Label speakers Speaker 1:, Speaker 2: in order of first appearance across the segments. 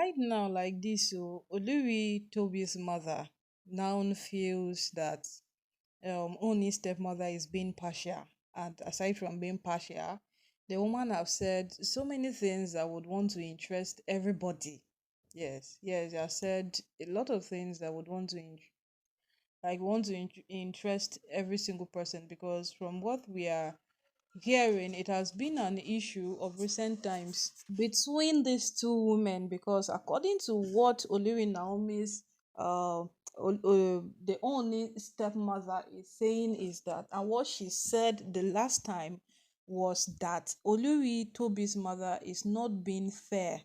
Speaker 1: right now, like this, so Olori Tobi's mother now feels that Ooni's stepmother is being partial. And aside from being partial, the woman have said so many things that would want to interest everybody. Yes, yes, they have said a lot of things that would want to interest every single person, because from what we are hearing, it has been an issue of recent times between these two women, because according to what Olori Naomi's the only stepmother is saying is that, and what she said the last time was that Olori Tobi's mother is not being fair.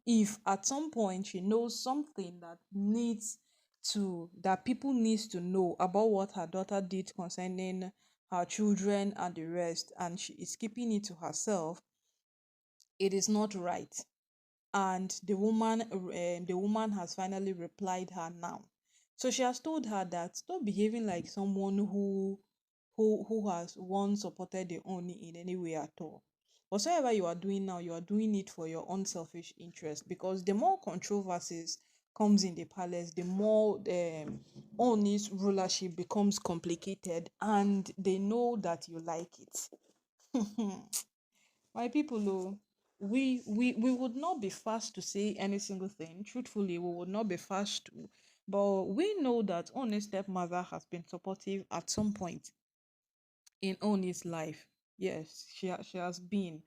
Speaker 1: If at some point she knows something that people needs to know about what her daughter did concerning her children and the rest, and she is keeping it to herself, it is not right. And the woman has finally replied her now. So she has told her that stop behaving like someone who has once supported the Oni in any way at all. Whatsoever you are doing now, you are doing it for your own selfish interest, because the more controversies comes in the palace, the more Oni's rulership becomes complicated, and they know that you like it. My people, oh, we would not be fast to say any single thing. Truthfully, we would not be fast to. But we know that Oni's stepmother has been supportive at some point in Oni's life. Yes, she has been.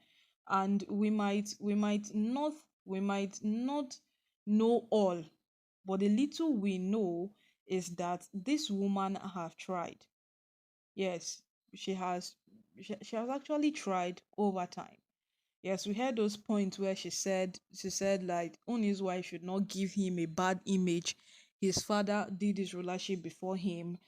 Speaker 1: And we might not know all, but the little we know is that this woman have tried. Yes, she has she has actually tried over time. Yes, we heard those points where she said like Oni's wife should not give him a bad image. His father did his rulership before he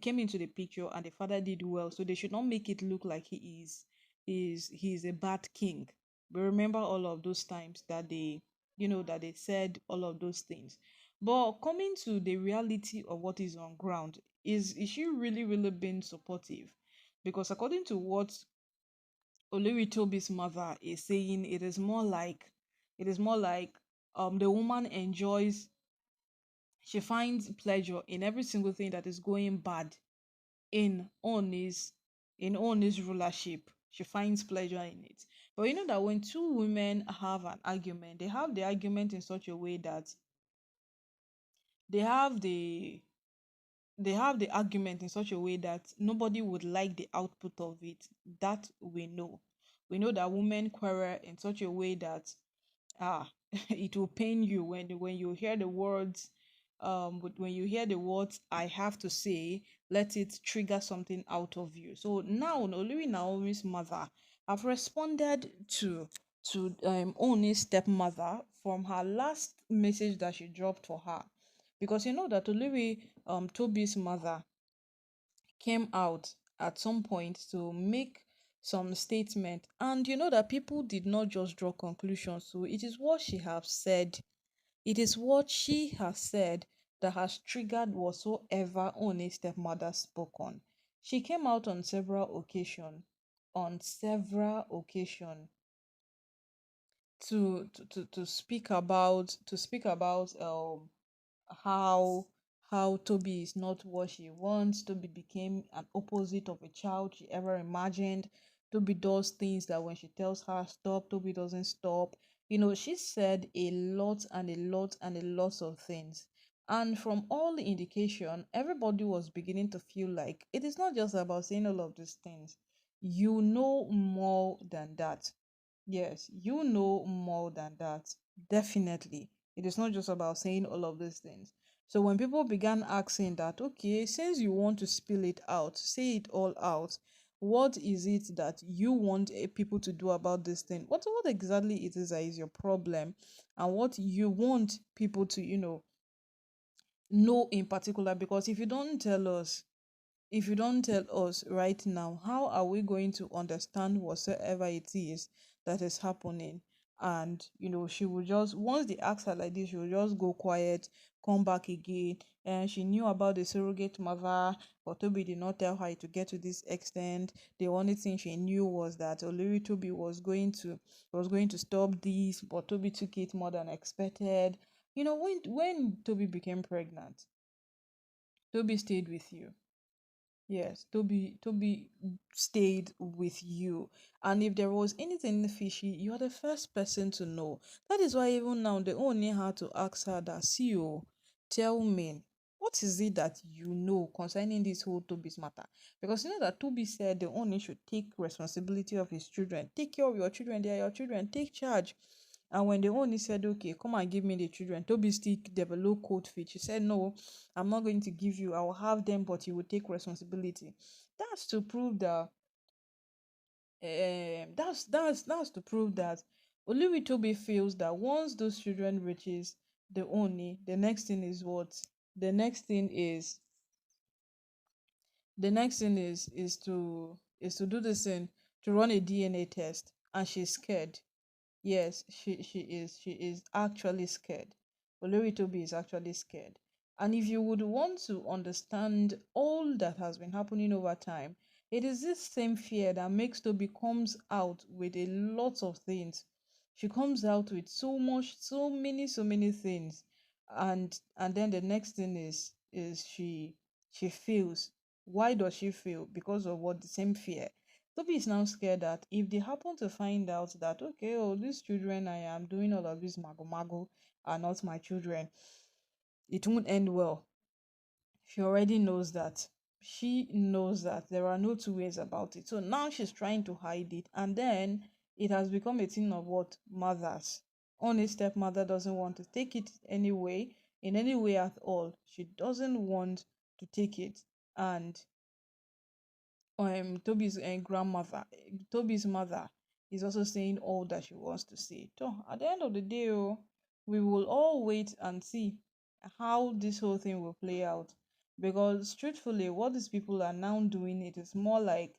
Speaker 1: came into the picture, and the father did well. So they should not make it look like he's a bad king. But remember all of those times that they said all of those things. But coming to the reality of what is on ground, is she really, really being supportive? Because according to what Olori Tobi's mother is saying, it is more like the woman enjoys, she finds pleasure in every single thing that is going bad in Oni's in Oni's rulership. She finds pleasure in it. But you know that when two women have an argument, they have the argument in such a way that they have the they have the argument in such a way that nobody would like the output of it. That we know. We know that women quarrel in such a way that it will pain you when you hear the words. But when you hear the words I have to say, let it trigger something out of you. So now Olori Naomi's mother have responded to Oni's stepmother from her last message that she dropped for her, because you know that Olori Tobi's mother came out at some point to make some statement, and you know that people did not just draw conclusions. So it is what she has said, that has triggered whatsoever One's stepmother spoke on. She came out on several occasions to speak about how Toby is not what she wants. Toby became an opposite of a child she ever imagined. Toby does things that when she tells her stop, Toby doesn't stop. She said a lot and a lot and a lot of things. And from all the indication, everybody was beginning to feel like it is not just about saying all of these things. You know more than that. Yes, you know more than that. Definitely. It is not just about saying all of these things. So when people began asking that, okay, since you want to spill it out, say it all out, what is it that you want people to do about this thing? What exactly it is that is your problem, and what you want people to, know in particular? Because if you don't tell us right now, how are we going to understand whatsoever it is that is happening? And she would just, once they ask her like this, she would just go quiet, come back again. And she knew about the surrogate mother, but Toby did not tell her to get to this extent. The only thing she knew was that Olori Toby was going to stop this, but Toby took it more than expected. When Toby became pregnant, Toby stayed with you. Yes, Toby stayed with you. And if there was anything fishy, you are the first person to know. That is why even now they only had to ask her that, see you, tell me, what is it that you know concerning this whole Toby's matter? Because you know that Toby said the only should take responsibility of his children. Take care of your children, they are your children, take charge. And when the Ooni said, okay, come and give me the children, Toby still developed cold feet. She said, no, I'm not going to give you. I will have them, but you will take responsibility. That's to prove that. That's to prove that Olori Toby feels that once those children reaches the Ooni, the next thing is what? The next thing is the next thing is to do this thing, to run a DNA test, and she's scared. Yes, she is actually scared. Olori Toby is actually scared. And if you would want to understand all that has been happening over time, it is this same fear that makes Toby comes out with a lot of things. She comes out with so many things. And then the next thing is she feels. Why does she feel? Because of what? The same fear. Toby is now scared that if they happen to find out that, okay, oh, these children I am doing all of this mago mago are not my children, it won't end well. She already knows that. She knows that there are no two ways about it. So now she's trying to hide it. And then it has become a thing of what? Mothers. Only stepmother doesn't want to take it anyway, in any way at all. She doesn't want to take it. And Toby's grandmother, Toby's mother is also saying all that she wants to say. So at the end of the day, oh, we will all wait and see how this whole thing will play out. Because truthfully, what these people are now doing, it is more like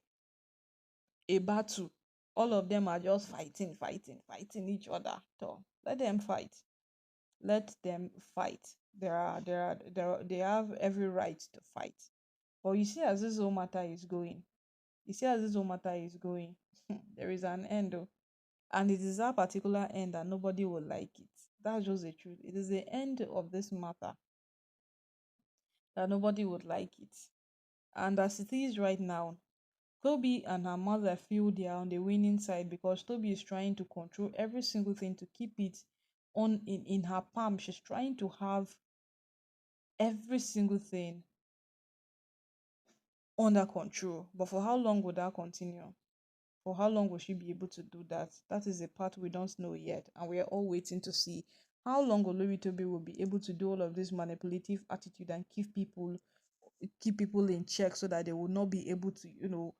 Speaker 1: a battle. All of them are just fighting, fighting, fighting each other. So let them fight. Let them fight. They have every right to fight. But you see, as this whole matter is going, there is an end, oh. And it is that particular end that nobody will like it. That's just the truth. It is the end of this matter that nobody would like it. And as it is right now, Toby and her mother feel they are on the winning side because Toby is trying to control every single thing to keep it on in her palm. She's trying to have every single thing under control. But for how long would that continue? For how long will she be able to do that? That is a part we don't know yet, and we are all waiting to see how long Olori Toby will be able to do all of this manipulative attitude and keep people in check so that they will not be able to,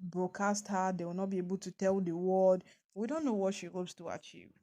Speaker 1: broadcast her. They will not be able to tell the world. We don't know what she hopes to achieve.